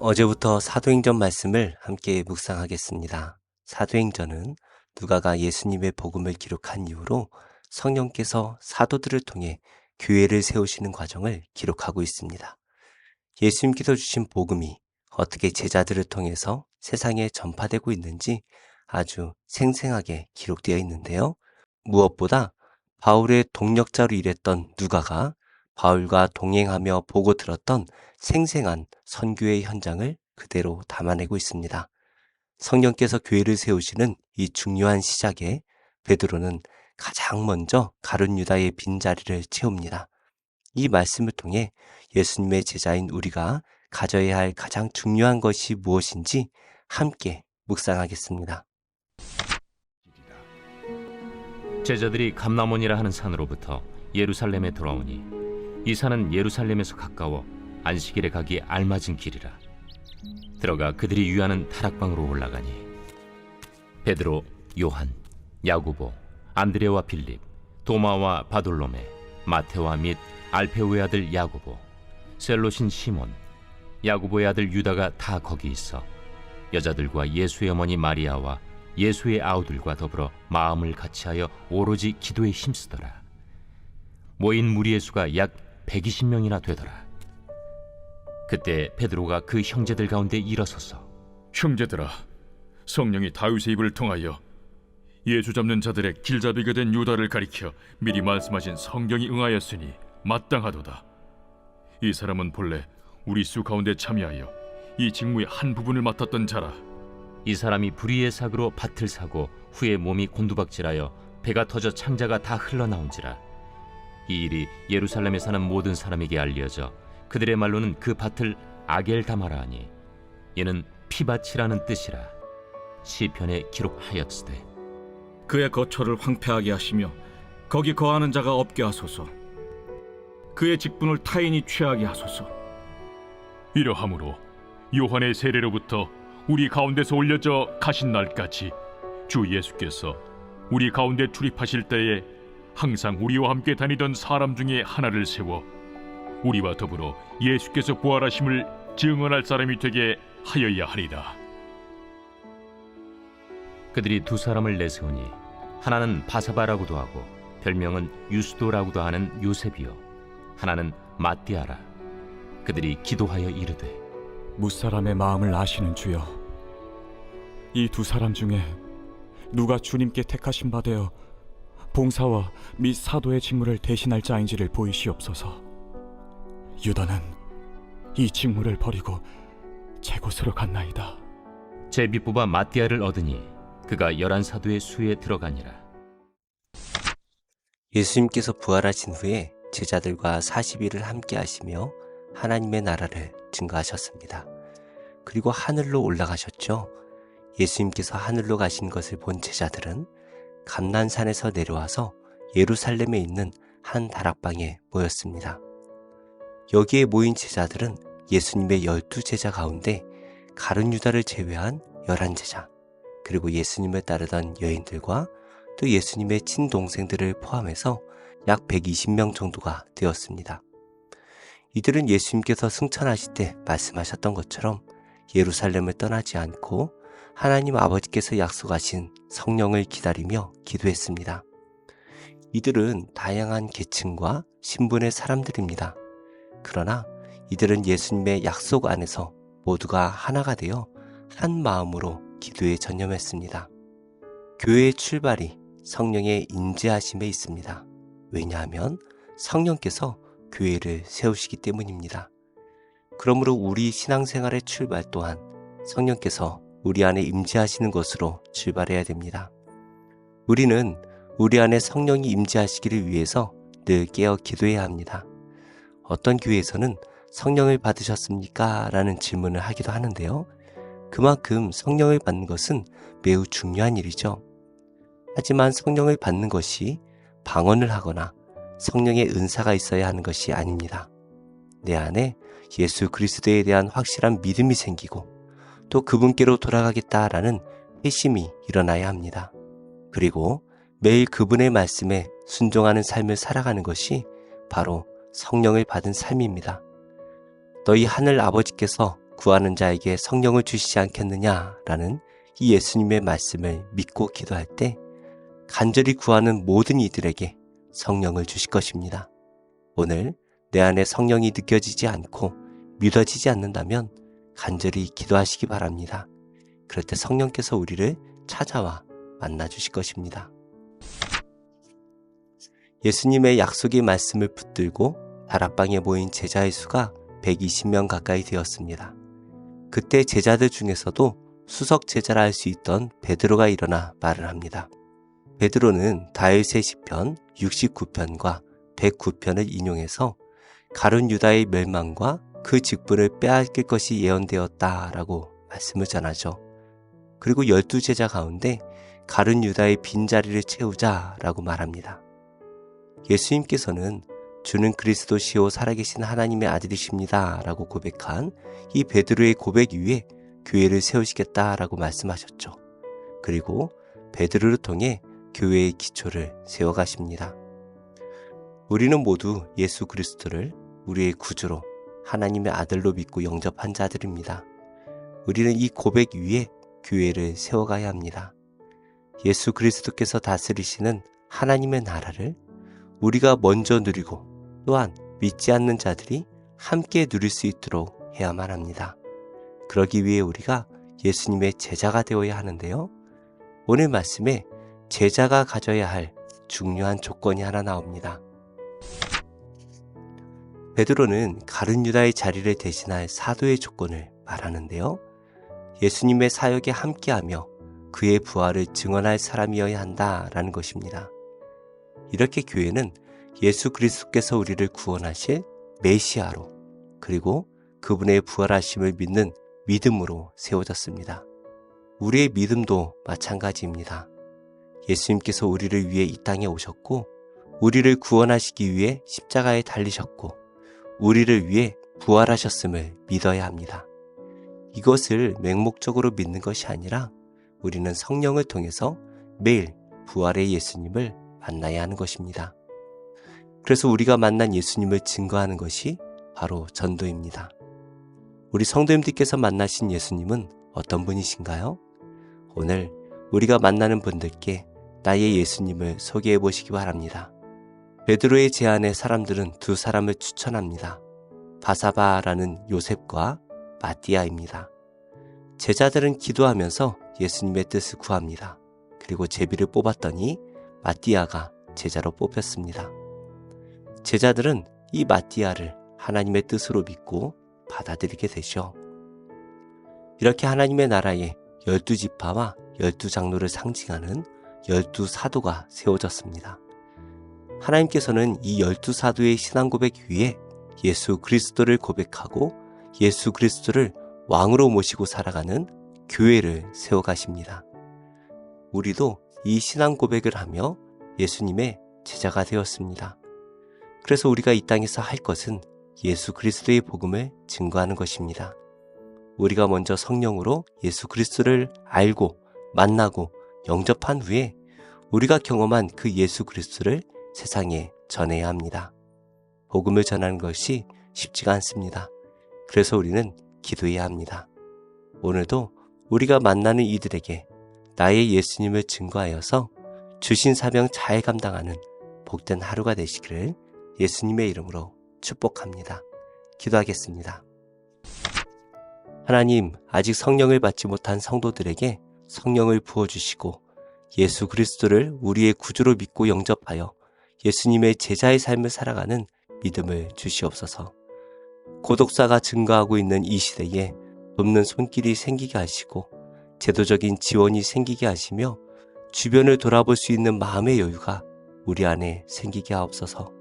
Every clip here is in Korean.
어제부터 사도행전 말씀을 함께 묵상하겠습니다. 사도행전은 누가가 예수님의 복음을 기록한 이후로 성령께서 사도들을 통해 교회를 세우시는 과정을 기록하고 있습니다. 예수님께서 주신 복음이 어떻게 제자들을 통해서 세상에 전파되고 있는지 아주 생생하게 기록되어 있는데요. 무엇보다 바울의 동력자로 일했던 누가가 바울과 동행하며 보고 들었던 생생한 선교의 현장을 그대로 담아내고 있습니다. 성령께서 교회를 세우시는 이 중요한 시작에 베드로는 가장 먼저 가룟 유다의 빈자리를 채웁니다. 이 말씀을 통해 예수님의 제자인 우리가 가져야 할 가장 중요한 것이 무엇인지 함께 묵상하겠습니다. 제자들이 감람원이라 하는 산으로부터 예루살렘에 돌아오니 이 산은 예루살렘에서 가까워 안식일에 가기 알맞은 길이라. 들어가 그들이 유하는 다락방으로 올라가니 베드로, 요한, 야고보, 안드레와 빌립, 도마와 바돌로메, 마테와 및 알페오의 아들 야고보, 셀롯인 시몬, 야고보의 아들 유다가 다 거기 있어 여자들과 예수의 어머니 마리아와 예수의 아우들과 더불어 마음을 같이하여 오로지 기도에 힘쓰더라. 모인 무리의 수가 약 120명이나 되더라. 그때 베드로가 그 형제들 가운데 일어서서 형제들아, 성령이 다윗의 입을 통하여 예수 잡는 자들의 길잡이가 된 유다를 가리켜 미리 말씀하신 성경이 응하였으니 마땅하도다. 이 사람은 본래 우리 수 가운데 참여하여 이 직무의 한 부분을 맡았던 자라. 이 사람이 불의의 사고로 밭을 사고 후에 몸이 곤두박질하여 배가 터져 창자가 다 흘러나온지라. 이 일이 예루살렘에 사는 모든 사람에게 알려져 그들의 말로는 그 밭을 아겔다마라 하니 이는 피밭이라는 뜻이라. 시편에 기록하였으되 그의 거처를 황폐하게 하시며 거기 거하는 자가 없게 하소서. 그의 직분을 타인이 취하게 하소서. 이러함으로 요한의 세례로부터 우리 가운데서 올려져 가신 날까지 주 예수께서 우리 가운데 출입하실 때에 항상 우리와 함께 다니던 사람 중에 하나를 세워 우리와 더불어 예수께서 부활하심을 증언할 사람이 되게 하여야 하리라. 그들이 두 사람을 내세우니 하나는 바사바라고도 하고 별명은 유스도라고도 하는 요셉이요 하나는 마띠아라. 그들이 기도하여 이르되 무사람의 마음을 아시는 주여, 이 두 사람 중에 누가 주님께 택하신 바 되어 봉사와 및 사도의 직무를 대신할 자인지를 보이시옵소서. 유다는 이 직무를 버리고 제 곳으로 갔나이다. 제비뽑아 마띠아를 얻으니 그가 11사도의 수에 들어가니라. 예수님께서 부활하신 후에 제자들과 40일을 함께 하시며 하나님의 나라를 증거하셨습니다. 그리고 하늘로 올라가셨죠. 예수님께서 하늘로 가신 것을 본 제자들은 감난산에서 내려와서 예루살렘에 있는 한 다락방에 모였습니다. 여기에 모인 제자들은 예수님의 12제자 가운데 가룟 유다를 제외한 11제자, 그리고 예수님을 따르던 여인들과 또 예수님의 친동생들을 포함해서 약 120명 정도가 되었습니다. 이들은 예수님께서 승천하실 때 말씀하셨던 것처럼 예루살렘을 떠나지 않고 하나님 아버지께서 약속하신 성령을 기다리며 기도했습니다. 이들은 다양한 계층과 신분의 사람들입니다. 그러나 이들은 예수님의 약속 안에서 모두가 하나가 되어 한 마음으로 기도에 전념했습니다. 교회의 출발이 성령의 인재하심에 있습니다. 왜냐하면 성령께서 교회를 세우시기 때문입니다. 그러므로 우리 신앙생활의 출발 또한 성령께서 우리 안에 임재하시는 것으로 출발해야 됩니다. 우리는 우리 안에 성령이 임재하시기를 위해서 늘 깨어 기도해야 합니다. 어떤 교회에서는 성령을 받으셨습니까? 라는 질문을 하기도 하는데요. 그만큼 성령을 받는 것은 매우 중요한 일이죠. 하지만 성령을 받는 것이 방언을 하거나 성령의 은사가 있어야 하는 것이 아닙니다. 내 안에 예수 그리스도에 대한 확실한 믿음이 생기고 또 그분께로 돌아가겠다라는 회심이 일어나야 합니다. 그리고 매일 그분의 말씀에 순종하는 삶을 살아가는 것이 바로 성령을 받은 삶입니다. 너희 하늘 아버지께서 구하는 자에게 성령을 주시지 않겠느냐라는 이 예수님의 말씀을 믿고 기도할 때 간절히 구하는 모든 이들에게 성령을 주실 것입니다. 오늘 내 안에 성령이 느껴지지 않고 믿어지지 않는다면 간절히 기도하시기 바랍니다. 그럴 때 성령께서 우리를 찾아와 만나 주실 것입니다. 예수님의 약속의 말씀을 붙들고 다락방에 모인 제자의 수가 120명 가까이 되었습니다. 그때 제자들 중에서도 수석 제자라 할 수 있던 베드로가 일어나 말을 합니다. 베드로는 다윗의 시편 69편과 109편을 인용해서 가룟 유다의 멸망과 그 직분을 빼앗길 것이 예언되었다라고 말씀을 전하죠. 그리고 12제자 가운데 가룟 유다의 빈자리를 채우자라고 말합니다. 예수님께서는 주는 그리스도시요 살아계신 하나님의 아들이십니다 라고 고백한 이 베드로의 고백 위에 교회를 세우시겠다라고 말씀하셨죠. 그리고 베드로를 통해 교회의 기초를 세워가십니다. 우리는 모두 예수 그리스도를 우리의 구주로 하나님의 아들로 믿고 영접한 자들입니다. 우리는 이 고백 위에 교회를 세워가야 합니다. 예수 그리스도께서 다스리시는 하나님의 나라를 우리가 먼저 누리고 또한 믿지 않는 자들이 함께 누릴 수 있도록 해야만 합니다. 그러기 위해 우리가 예수님의 제자가 되어야 하는데요. 오늘 말씀에 제자가 가져야 할 중요한 조건이 하나 나옵니다. 베드로는 가룟 유다의 자리를 대신할 사도의 조건을 말하는데요. 예수님의 사역에 함께하며 그의 부활을 증언할 사람이어야 한다라는 것입니다. 이렇게 교회는 예수 그리스도께서 우리를 구원하실 메시아로 그리고 그분의 부활하심을 믿는 믿음으로 세워졌습니다. 우리의 믿음도 마찬가지입니다. 예수님께서 우리를 위해 이 땅에 오셨고 우리를 구원하시기 위해 십자가에 달리셨고 우리를 위해 부활하셨음을 믿어야 합니다. 이것을 맹목적으로 믿는 것이 아니라 우리는 성령을 통해서 매일 부활의 예수님을 만나야 하는 것입니다. 그래서 우리가 만난 예수님을 증거하는 것이 바로 전도입니다. 우리 성도님들께서 만나신 예수님은 어떤 분이신가요? 오늘 우리가 만나는 분들께 나의 예수님을 소개해 보시기 바랍니다. 베드로의 제안에 사람들은 두 사람을 추천합니다. 바사바라는 요셉과 마띠아입니다. 제자들은 기도하면서 예수님의 뜻을 구합니다. 그리고 제비를 뽑았더니 마띠아가 제자로 뽑혔습니다. 제자들은 이 마띠아를 하나님의 뜻으로 믿고 받아들이게 되죠. 이렇게 하나님의 나라에 12지파와 12장로를 상징하는 12사도가 세워졌습니다. 하나님께서는 이 12사도의 신앙 고백 위에 예수 그리스도를 고백하고 예수 그리스도를 왕으로 모시고 살아가는 교회를 세워가십니다. 우리도 이 신앙 고백을 하며 예수님의 제자가 되었습니다. 그래서 우리가 이 땅에서 할 것은 예수 그리스도의 복음을 증거하는 것입니다. 우리가 먼저 성령으로 예수 그리스도를 알고 만나고 영접한 후에 우리가 경험한 그 예수 그리스도를 세상에 전해야 합니다. 복음을 전하는 것이 쉽지가 않습니다. 그래서 우리는 기도해야 합니다. 오늘도 우리가 만나는 이들에게 나의 예수님을 증거하여서 주신 사명 잘 감당하는 복된 하루가 되시기를 예수님의 이름으로 축복합니다. 기도하겠습니다. 하나님, 아직 성령을 받지 못한 성도들에게 성령을 부어주시고 예수 그리스도를 우리의 구주로 믿고 영접하여 예수님의 제자의 삶을 살아가는 믿음을 주시옵소서. 고독사가 증가하고 있는 이 시대에 돕는 손길이 생기게 하시고 제도적인 지원이 생기게 하시며 주변을 돌아볼 수 있는 마음의 여유가 우리 안에 생기게 하옵소서.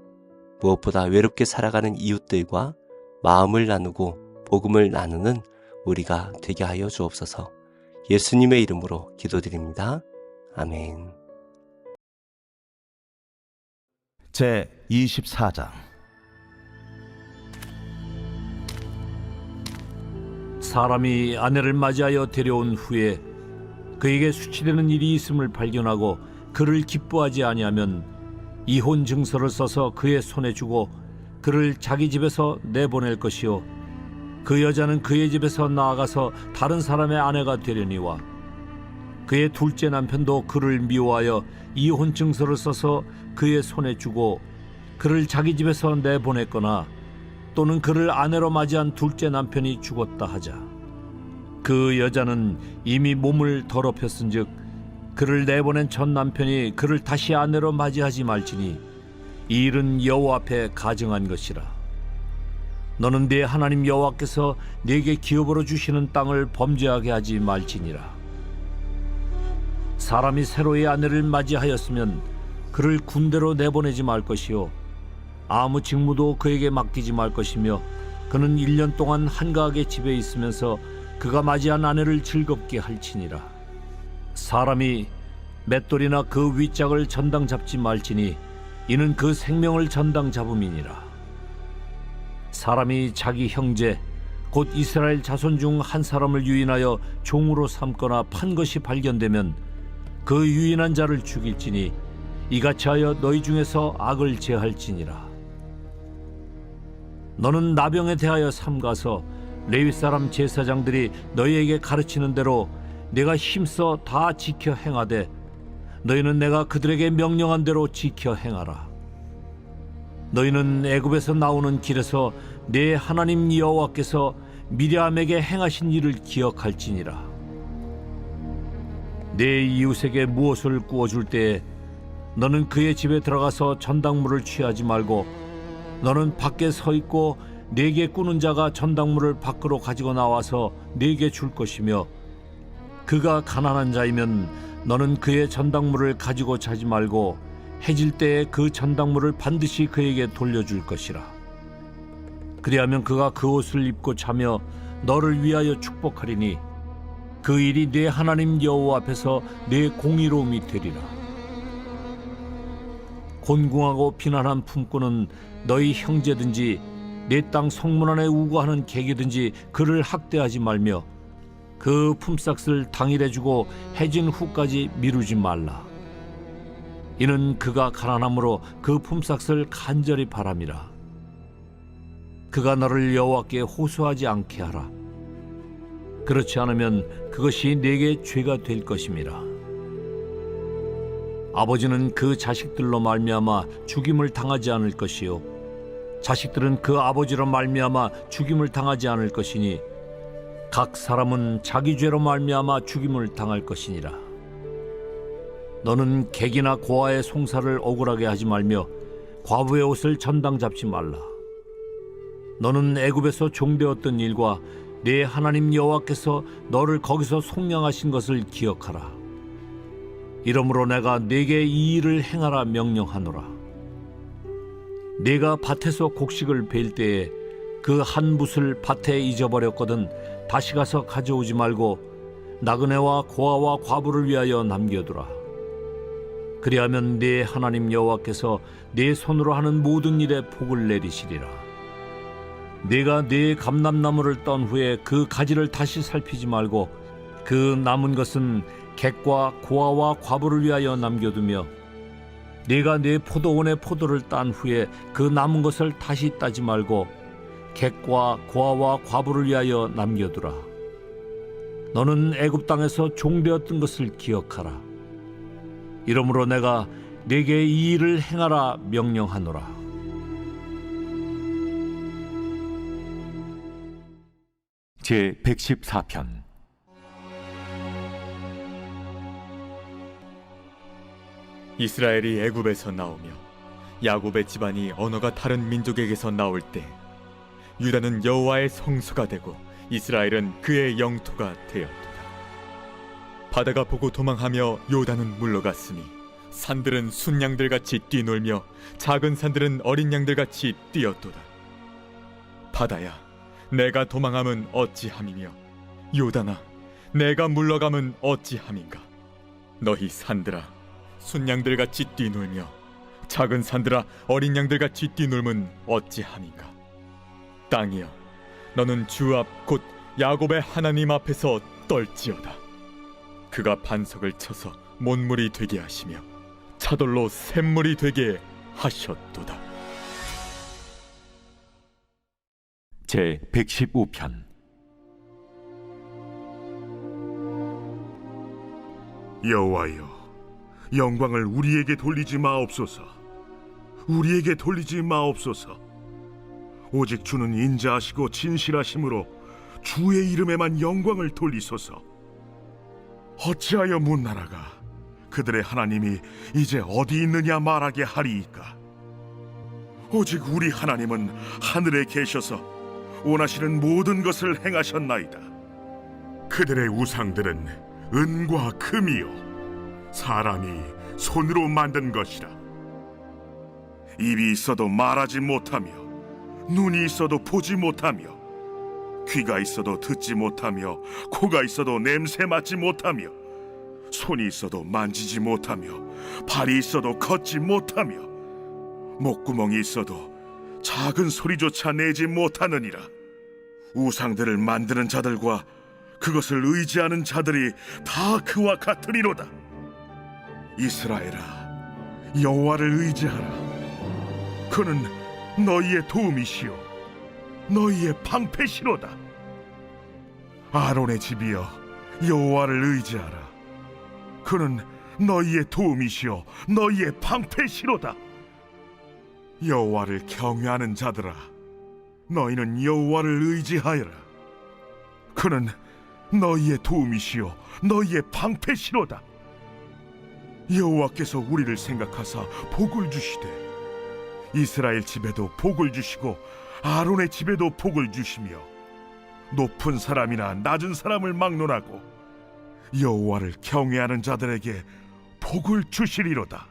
무엇보다 외롭게 살아가는 이웃들과 마음을 나누고 복음을 나누는 우리가 되게 하여 주옵소서. 예수님의 이름으로 기도드립니다. 아멘. 제 24장 사람이 아내를 맞이하여 데려온 후에 그에게 수치되는 일이 있음을 발견하고 그를 기뻐하지 아니하면 이혼 증서를 써서 그의 손에 주고 그를 자기 집에서 내보낼 것이요 그 여자는 그의 집에서 나아가서 다른 사람의 아내가 되려니와 그의 둘째 남편도 그를 미워하여 이혼 증서를 써서 그의 손에 주고 그를 자기 집에서 내보냈거나 또는 그를 아내로 맞이한 둘째 남편이 죽었다 하자 그 여자는 이미 몸을 더럽혔은즉 그를 내보낸 첫 남편이 그를 다시 아내로 맞이하지 말지니 이 일은 여호와 앞에 가증한 것이라. 너는 네 하나님 여호와께서 네게 기업으로 주시는 땅을 범죄하게 하지 말지니라. 사람이 새로이 아내를 맞이하였으면 그를 군대로 내보내지 말 것이요 아무 직무도 그에게 맡기지 말 것이며 그는 1년 동안 한가하게 집에 있으면서 그가 맞이한 아내를 즐겁게 할지니라. 사람이 맷돌이나 그 윗짝을 전당 잡지 말지니 이는 그 생명을 전당 잡음이니라. 사람이 자기 형제 곧 이스라엘 자손 중 한 사람을 유인하여 종으로 삼거나 판 것이 발견되면 그 유인한 자를 죽일지니 이같이 하여 너희 중에서 악을 제할지니라. 너는 나병에 대하여 삼가서 레위 사람 제사장들이 너희에게 가르치는 대로 내가 힘써 다 지켜 행하되 너희는 내가 그들에게 명령한 대로 지켜 행하라. 너희는 애굽에서 나오는 길에서 네 하나님 여호와께서 미리암에게 행하신 일을 기억할지니라. 네 이웃에게 무엇을 구워줄 때에 너는 그의 집에 들어가서 전당물을 취하지 말고 너는 밖에 서 있고 네게 꾸는 자가 전당물을 밖으로 가지고 나와서 네게 줄 것이며 그가 가난한 자이면 너는 그의 전당물을 가지고 자지 말고 해질 때에 그 전당물을 반드시 그에게 돌려줄 것이라. 그리하면 그가 그 옷을 입고 자며 너를 위하여 축복하리니 그 일이 네 하나님 여호와 앞에서 네 공의로움이 되리라. 곤궁하고 비난한 품꾼은 너희 형제든지 내 땅 성문 안에 우거하는 객이든지 그를 학대하지 말며 그 품삯을 당일에 주고 해진 후까지 미루지 말라. 이는 그가 가난함으로 그 품삯을 간절히 바람이라. 그가 너를 여호와께 호소하지 않게 하라. 그렇지 않으면 그것이 네게 죄가 될 것임이라. 아버지는 그 자식들로 말미암아 죽임을 당하지 않을 것이요 자식들은 그 아버지로 말미암아 죽임을 당하지 않을 것이니 각 사람은 자기 죄로 말미암아 죽임을 당할 것이니라. 너는 객이나 고아의 송사를 억울하게 하지 말며 과부의 옷을 전당 잡지 말라. 너는 애굽에서 종되었던 일과 네 하나님 여호와께서 너를 거기서 속량하신 것을 기억하라. 이러므로 내가 네게 이 일을 행하라 명령하노라. 네가 밭에서 곡식을 벨 때에 그 한 붓을 밭에 잊어버렸거든 다시 가서 가져오지 말고 나그네와 고아와 과부를 위하여 남겨두라. 그리하면 네 하나님 여호와께서 네 손으로 하는 모든 일에 복을 내리시리라. 네가 네 감람나무를 떤 후에 그 가지를 다시 살피지 말고 그 남은 것은 객과 고아와 과부를 위하여 남겨두며 네가 네 포도원의 포도를 딴 후에 그 남은 것을 다시 따지 말고 객과 고아와 과부를 위하여 남겨두라. 너는 애굽 땅에서 종되었던 것을 기억하라. 이러므로 내가 네게 이 일을 행하라 명령하노라. 제 114편. 이스라엘이 애굽에서 나오며 야곱의 집안이 언어가 다른 민족에게서 나올 때 유다는 여호와의 성소가 되고 이스라엘은 그의 영토가 되었도다. 바다가 보고 도망하며 요단은 물러갔으니 산들은 순양들같이 뛰놀며 작은 산들은 어린 양들같이 뛰었도다. 바다야, 내가 도망함은 어찌함이며 요단아, 내가 물러감은 어찌함인가. 너희 산들아, 순양들같이 뛰놀며 작은 산들아, 어린 양들같이 뛰놀면 어찌함인가. 땅이여, 너는 주 앞 곧 야곱의 하나님 앞에서 떨지어다. 그가 반석을 쳐서 못물이 되게 하시며 차돌로 샘물이 되게 하셨도다. 제 115편. 여호와여, 영광을 우리에게 돌리지 마옵소서. 우리에게 돌리지 마옵소서. 오직 주는 인자하시고 진실하심으로 주의 이름에만 영광을 돌리소서. 어찌하여 문나라가 그들의 하나님이 이제 어디 있느냐 말하게 하리이까? 오직 우리 하나님은 하늘에 계셔서 원하시는 모든 것을 행하셨나이다. 그들의 우상들은 은과 금이요 사람이 손으로 만든 것이라. 입이 있어도 말하지 못하며, 눈이 있어도 보지 못하며, 귀가 있어도 듣지 못하며, 코가 있어도 냄새 맡지 못하며, 손이 있어도 만지지 못하며, 발이 있어도 걷지 못하며, 목구멍이 있어도 작은 소리조차 내지 못하느니라. 우상들을 만드는 자들과 그것을 의지하는 자들이 다 그와 같으리로다. 이스라엘아, 여호와를 의지하라. 그는 너희의 도움이시요 너희의 방패시로다. 아론의 집이여, 여호와를 의지하라. 그는 너희의 도움이시요 너희의 방패시로다. 여호와를 경외하는 자들아, 너희는 여호와를 의지하여라. 그는 너희의 도움이시요 너희의 방패시로다. 여호와께서 우리를 생각하사 복을 주시되 이스라엘 집에도 복을 주시고 아론의 집에도 복을 주시며 높은 사람이나 낮은 사람을 막론하고 여호와를 경외하는 자들에게 복을 주시리로다.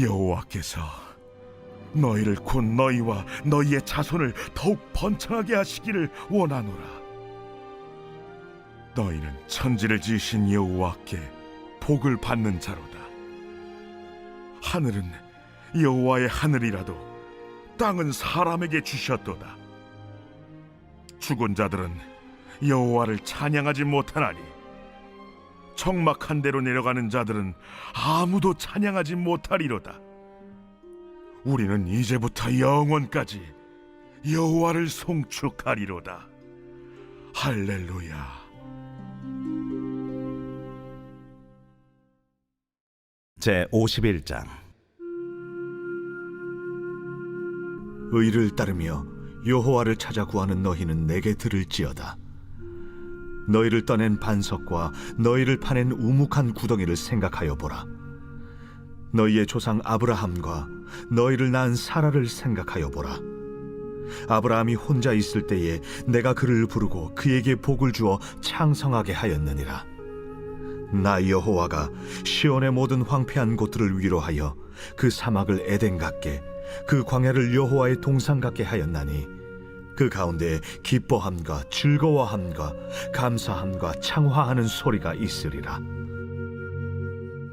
여호와께서 너희를 곧 너희와 너희의 자손을 더욱 번창하게 하시기를 원하노라. 너희는 천지를 지으신 여호와께 복을 받는 자로다. 하늘은 여호와의 하늘이라도 땅은 사람에게 주셨도다. 죽은 자들은 여호와를 찬양하지 못하나니 적막한 데로 내려가는 자들은 아무도 찬양하지 못하리로다. 우리는 이제부터 영원까지 여호와를 송축하리로다. 할렐루야. 제 51장. 의를 따르며 여호와를 찾아 구하는 너희는 내게 들을지어다. 너희를 떠낸 반석과 너희를 파낸 우묵한 구덩이를 생각하여 보라. 너희의 조상 아브라함과 너희를 낳은 사라를 생각하여 보라. 아브라함이 혼자 있을 때에 내가 그를 부르고 그에게 복을 주어 창성하게 하였느니라. 나 여호와가 시온의 모든 황폐한 곳들을 위로하여 그 사막을 에덴 같게, 그 광야를 여호와의 동산 같게 하였나니 그 가운데 기뻐함과 즐거워함과 감사함과 창화하는 소리가 있으리라.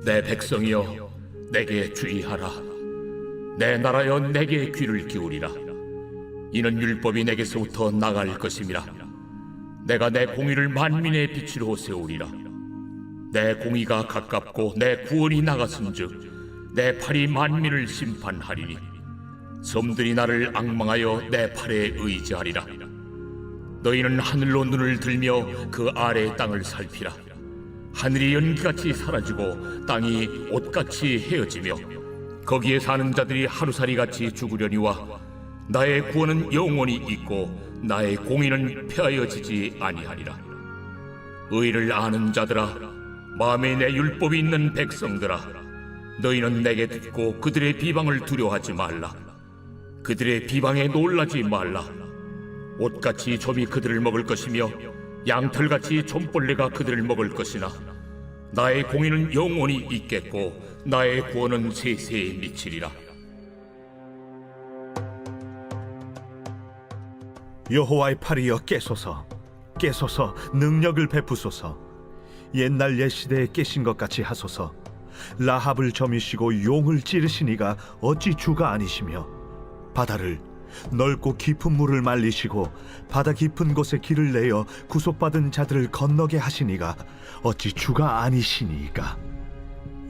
내 백성이여, 내게 주의하라. 내 나라여, 내게 귀를 기울이라. 이는 율법이 내게서부터 나갈 것임이라. 내가 내 공의를 만민의 빛으로 세우리라. 내 공의가 가깝고 내 구원이 나갔은즉 내 팔이 만민을 심판하리니 섬들이 나를 앙망하여 내 팔에 의지하리라. 너희는 하늘로 눈을 들며 그 아래 땅을 살피라. 하늘이 연기같이 사라지고 땅이 옷같이 헤어지며 거기에 사는 자들이 하루살이같이 죽으려니와 나의 구원은 영원히 있고 나의 공의는 폐하여지지 아니하리라. 의를 아는 자들아, 마음에 내 율법이 있는 백성들아, 너희는 내게 듣고 그들의 비방을 두려워하지 말라. 그들의 비방에 놀라지 말라. 옷같이 좀이 그들을 먹을 것이며 양털같이 좀벌레가 그들을 먹을 것이나 나의 공의는 영원히 있겠고 나의 구원은 세세에 미치리라. 여호와의 팔이여, 깨소서. 깨소서, 능력을 베푸소서. 옛날 옛 시대에 깨신 것 같이 하소서. 라합을 점이시고 용을 찌르시니가 어찌 주가 아니시며, 바다를 넓고 깊은 물을 말리시고 바다 깊은 곳에 길을 내어 구속받은 자들을 건너게 하시니가 어찌 주가 아니시니까.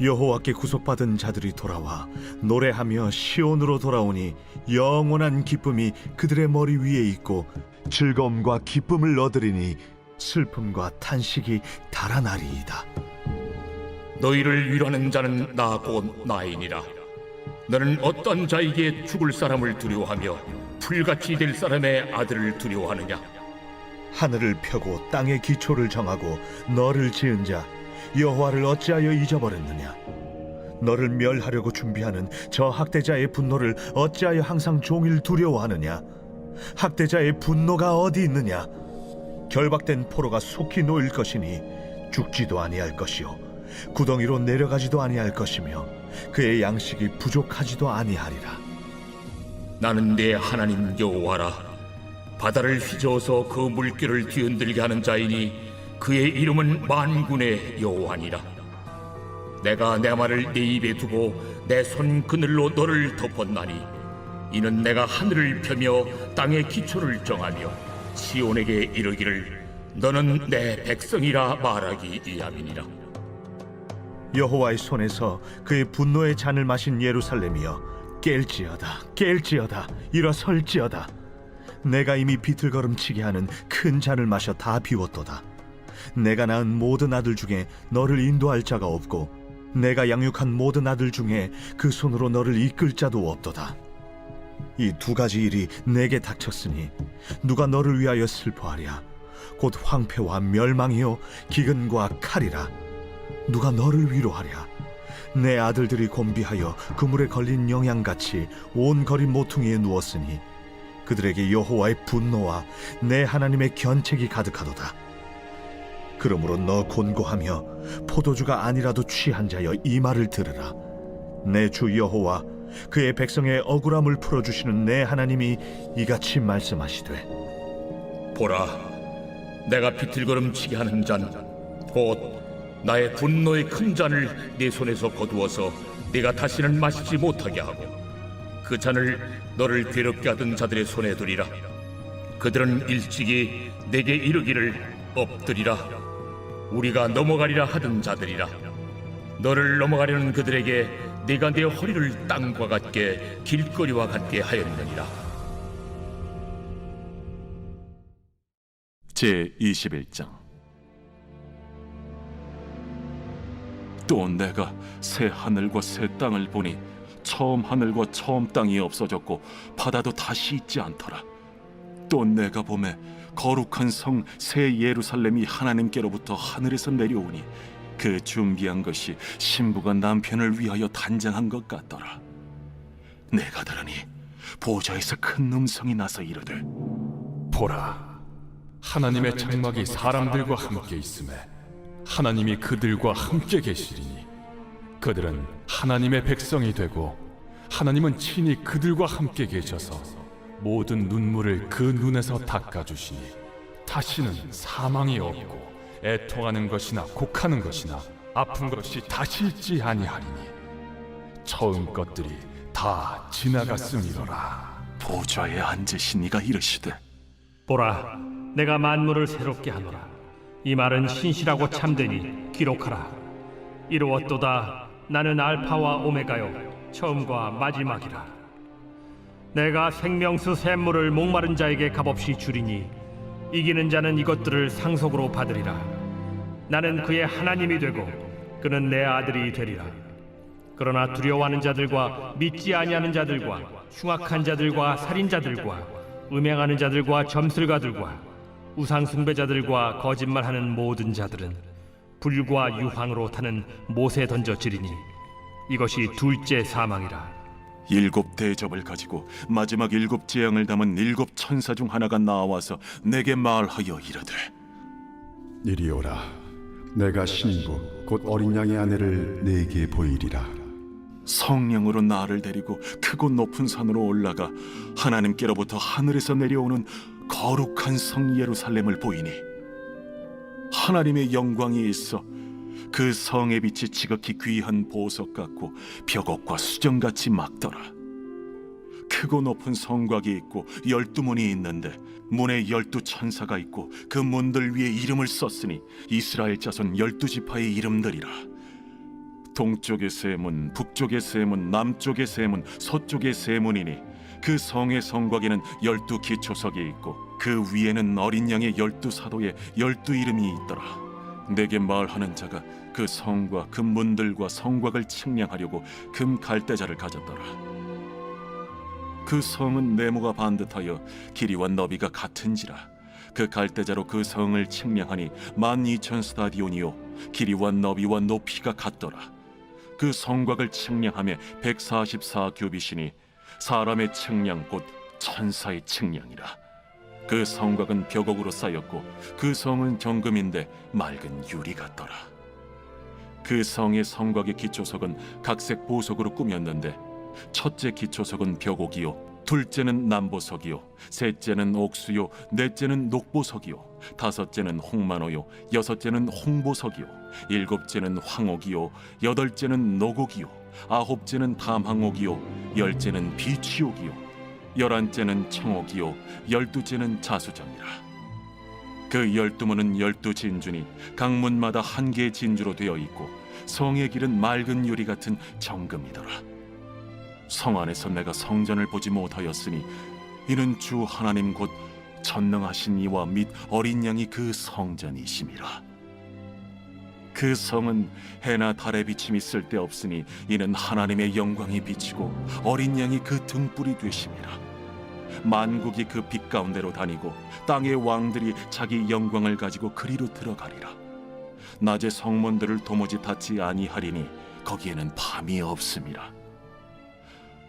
여호와께 구속받은 자들이 돌아와 노래하며 시온으로 돌아오니 영원한 기쁨이 그들의 머리 위에 있고 즐거움과 기쁨을 얻으리니 슬픔과 탄식이 달아나리이다. 너희를 위로하는 자는 나 곧 나이니라. 너는 어떤 자에게 죽을 사람을 두려워하며 풀같이 될 사람의 아들을 두려워하느냐? 하늘을 펴고 땅의 기초를 정하고 너를 지은 자 여호와를 어찌하여 잊어버렸느냐? 너를 멸하려고 준비하는 저 학대자의 분노를 어찌하여 항상 종일 두려워하느냐? 학대자의 분노가 어디 있느냐? 결박된 포로가 속히 놓일 것이니 죽지도 아니할 것이요 구덩이로 내려가지도 아니할 것이며 그의 양식이 부족하지도 아니하리라. 나는 내 하나님 여호와라. 바다를 휘저어서 그 물결을 뒤흔들게 하는 자이니 그의 이름은 만군의 여호와니라. 내가 내 말을 내 입에 두고 내 손 그늘로 너를 덮었나니 이는 내가 하늘을 펴며 땅의 기초를 정하며 시온에게 이르기를 너는 내 백성이라 말하기 위함이니라. 여호와의 손에서 그의 분노의 잔을 마신 예루살렘이여 깰지어다 일어설지어다. 내가 이미 비틀거름치게 하는 큰 잔을 마셔 다 비웠도다. 내가 낳은 모든 아들 중에 너를 인도할 자가 없고 내가 양육한 모든 아들 중에 그 손으로 너를 이끌 자도 없도다. 이 두 가지 일이 내게 닥쳤으니 누가 너를 위하여 슬퍼하랴? 곧 황폐와 멸망이요 기근과 칼이라. 누가 너를 위로하랴? 내 아들들이 곤비하여 그물에 걸린 영양같이 온 거리 모퉁이에 누웠으니 그들에게 여호와의 분노와 내 하나님의 견책이 가득하도다. 그러므로 너 곤고하며 포도주가 아니라도 취한 자여 이 말을 들으라. 내 주 여호와 그의 백성의 억울함을 풀어주시는 내 하나님이 이같이 말씀하시되 보라, 내가 비틀거름치게 하는 잔 곧 나의 분노의 큰 잔을 네 손에서 거두어서 네가 다시는 마시지 못하게 하고 그 잔을 너를 괴롭게 하던 자들의 손에 두리라. 그들은 일찍이 내게 이르기를 엎드리라. 우리가 넘어가리라 하던 자들이라. 너를 넘어가려는 그들에게 네가 내 허리를 땅과 같게 길거리와 같게 하였느니라. 제21장. 또 내가 새 하늘과 새 땅을 보니 처음 하늘과 처음 땅이 없어졌고 바다도 다시 있지 않더라. 또 내가 보매 거룩한 성 새 예루살렘이 하나님께로부터 하늘에서 내려오니 그 준비한 것이 신부가 남편을 위하여 단장한 것 같더라. 내가 들으니 보좌에서 큰 음성이 나서 이르되 보라, 하나님의 장막이 사람들과 함께 있음에 하나님이 그들과 함께 계시리니 그들은 하나님의 백성이 되고 하나님은 친히 그들과 함께 계셔서 모든 눈물을 그 눈에서 닦아주시니 다시는 사망이 없고 애통하는 것이나 곡하는 것이나 아픈 것이 다시 있지 아니하리니 처음 것들이 다 지나갔음이로라. 보좌에 앉으신 이가 이르시되 보라, 내가 만물을 새롭게 하노라. 이 말은 신실하고 참되니 기록하라. 이루었도다. 나는 알파와 오메가요 처음과 마지막이라. 내가 생명수 샘물을 목마른 자에게 값없이 주리니 이기는 자는 이것들을 상속으로 받으리라. 나는 그의 하나님이 되고 그는 내 아들이 되리라. 그러나 두려워하는 자들과 믿지 아니하는 자들과 흉악한 자들과 살인자들과 음행하는 자들과 점술가들과 우상 숭배자들과 거짓말하는 모든 자들은 불과 유황으로 타는 못에 던져지리니 이것이 둘째 사망이라. 7 대접을 가지고 마지막 7 재앙을 담은 7 천사 중 하나가 나와서 내게 말하여 이르되 이리 오라. 내가 신부 곧 어린 양의 아내를 네게 보이리라. 성령으로 나를 데리고 크고 높은 산으로 올라가 하나님께로부터 하늘에서 내려오는 거룩한 성 예루살렘을 보이니 하나님의 영광이 있어 그 성의 빛이 지극히 귀한 보석 같고 벽옥과 수정같이 막더라. 크고 높은 성곽이 있고 12문이 있는데 문에 12 천사가 있고 그 문들 위에 이름을 썼으니 이스라엘 자손 12지파의 이름들이라. 동쪽의 세 문, 북쪽의 세 문, 남쪽의 세 문, 서쪽의 세 문이니 그 성의 성곽에는 12 기초석이 있고 그 위에는 어린 양의 12사도의 12 이름이 있더라. 내게 말하는 자가 그 성과 그 문들과 성곽을 측량하려고 금 갈대자를 가졌더라. 그 성은 네모가 반듯하여 길이와 너비가 같은지라. 그 갈대자로 그 성을 측량하니 12,000 스타디온이요 길이와 너비와 높이가 같더라. 그 성곽을 측량하며 144 규빗이니 사람의 측량 곧 천사의 측량이라. 그 성곽은 벽옥으로 쌓였고 그 성은 정금인데 맑은 유리 같더라. 그 성의 성곽의 기초석은 각색 보석으로 꾸몄는데 첫째 기초석은 벽옥이요 둘째는 남보석이요 셋째는 옥수요 넷째는 녹보석이요 다섯째는 홍만호요 여섯째는 홍보석이요 일곱째는 황옥이요 여덟째는 노곡이요 아홉째는 담항옥이요 열째는 비취옥이요 11째는 청옥이요 12째는 자수정이라. 그 12문은 12진주니 각 문마다 한 개의 진주로 되어 있고 성의 길은 맑은 유리 같은 정금이더라. 성 안에서 내가 성전을 보지 못하였으니 이는 주 하나님 곧 전능하신 이와 및 어린 양이 그 성전이심이라. 그 성은 해나 달의 비침이 쓸데없으니 이는 하나님의 영광이 비치고 어린 양이 그 등불이 되심이라. 만국이 그 빛 가운데로 다니고 땅의 왕들이 자기 영광을 가지고 그리로 들어가리라. 낮에 성문들을 도무지 닫지 아니하리니 거기에는 밤이 없음이라.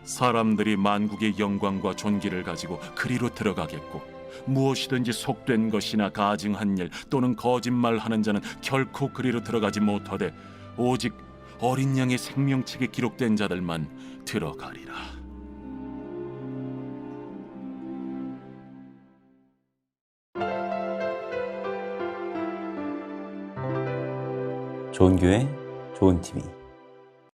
사람들이 만국의 영광과 존귀를 가지고 그리로 들어가겠고 무엇이든지 속된 것이나 가증한 일 또는 거짓말하는 자는 결코 그리로 들어가지 못하되 오직 어린 양의 생명책에 기록된 자들만 들어가리라. 좋은 교회, 좋은 TV